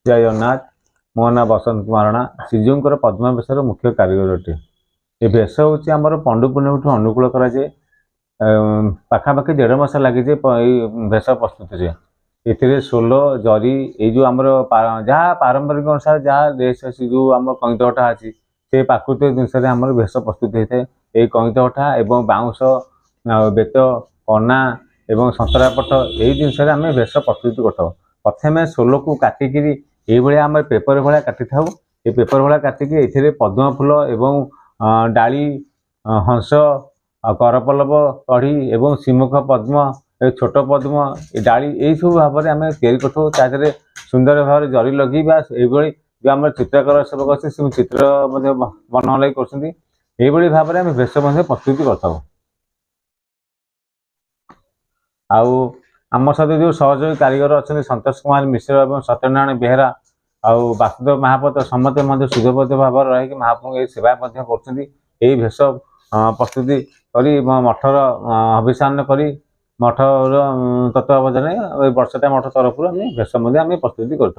जय जगन्नाथ। मो ना बसंत महारणा श्रीजीवर पद्म बेशर मुख्य कारीगर अटे। ये बेश हूँ आम पंडुपूर्णिमा अनुकूल कराए पाखापाखि 1.5 मास लगे भेष प्रस्तुति ए सोल जरी ये आम जहाँ पारंपरिक अनुसार जहाँ ड्रेस अच्छी जो आम कईतटा अच्छी से प्राकृतिक जिनस आम भेष प्रस्तुत होता है। ये कईतटा एवं बाउंश बेत कना एवं संतरापट यही जिनस आम भेष प्रस्तुत कर प्रथम सोल को काटिक आम पेपर भाया काटि था। ये पेपर भाया काटिक ये पद्म फूल एवं डाली हंस करपल्लव कढ़ी एवं सिमुख पद्म छोट पद्म डाली यही सब भाव में आम या सुंदर भाव जरी लगे ये जो आम चित्रकार सेवक अच्छे से चित्र बना लगे कर भाव में आम भेष प्रस्तुति कर आम सहित जो सहयोगी कारीगर अच्छा संतोष कुमार मिश्र और सत्यनारायण बेहरा आउ वासुदेव महापात्र समस्ते सुधबद्ध भाव रही महाप्रभु ये सेवा कर भेष प्रस्तुति करी मठर अभिषान करी मठर तत्वावधान वर्षटा मठ तरफ भेष आम प्रस्तुति कर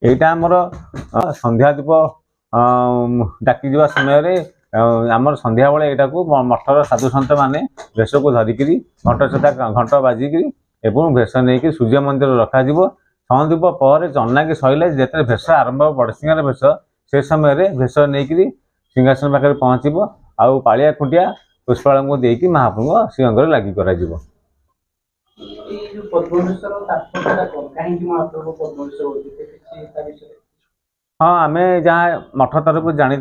यहाँ आमर संध्या दीप डाकी जा समय आमर संध्या बेले यहाँ को मठर साधु सत मैंने भेष को धरिक घंट छटा घंट बाजिक भेष नहीं सूर्य मंदिर रखा सन्दीप पर चन्नाकी सैले जिते भेष आरंभ पड़े सिंगार भेष से समय भेष नहीं सिंहासन पाखे पहुँचब आउ पालिया खुंटिया पुष्पाल को देकी महाप्रभु श्रीअंग लगी कर हाँ आम जहाँ मठ तरफ जानी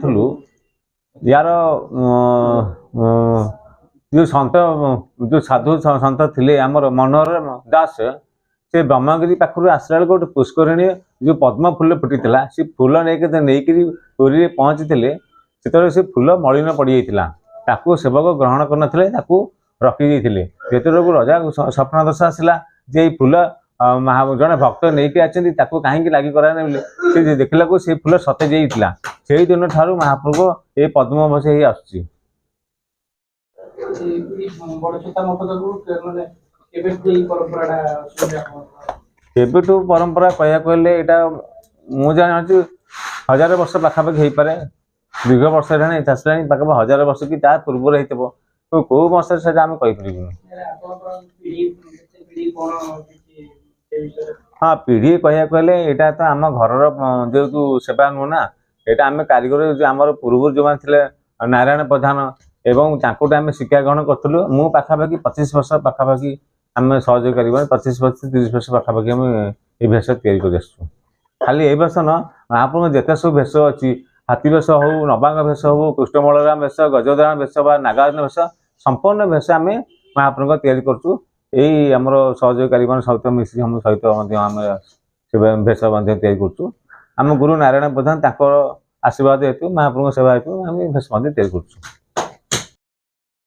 यार जो सत जो साधु सत थे आमर मनोहर दास से ब्रह्मगिरी पाखर आसला बेल गोटे पुष्करणी जो पद्म फूल फुटी से फूल नहीं पुरी पहुँची से फूल मलिन पड़ जाता सेवक ग्रहण करते रखी जो रजा स्वप्न दशा आसला जे फूल जड़े भक्त नहीं आती कहीं लगी कराने देखला से फूल सतेज होता से दिन ठार महाप्रभु ये पद्म भस ही आसुची परंपरा कह कहले जानी 1000 वर्ष पाखापाखि हो पारे दीर्घ वर्ष आसला पाखापाखि 1000 वर्ष कि पूर्व हो कौ वर्ष से आम कहीपर। हाँ पीढ़ी कह कहले यहाँ तो आम घर जेहतु सेवा नुह ना यहाँ आम कारीगर जो आम पूर्व जो थे नारायण प्रधान एवं आम शिक्षा ग्रहण करूँ मु पाखापाखि 25 वर्ष पाखापाखि आम सहयोग कर 25 वर्ष 30 वर्ष पाखापाखि आम ये भेष तैयारी खाली ये भेष न महाप्रभु जिते सब भेष अच्छी हाथी भेष हो नवांग भेष हो कृष्ण बलराम भेष गजोदराम भेष नागार्जुन भेष संपूर्ण भेष आम महाप्रभु तैयारी करूँ यही आमर सहयोग कारीगर सहित मिसी हम सहित भेष तैयारी करूँ आम गुरु नारायण प्रधान आशीर्वाद हेतु महाप्रभु सेवा हेतु आम भेष तैयारी करूँ।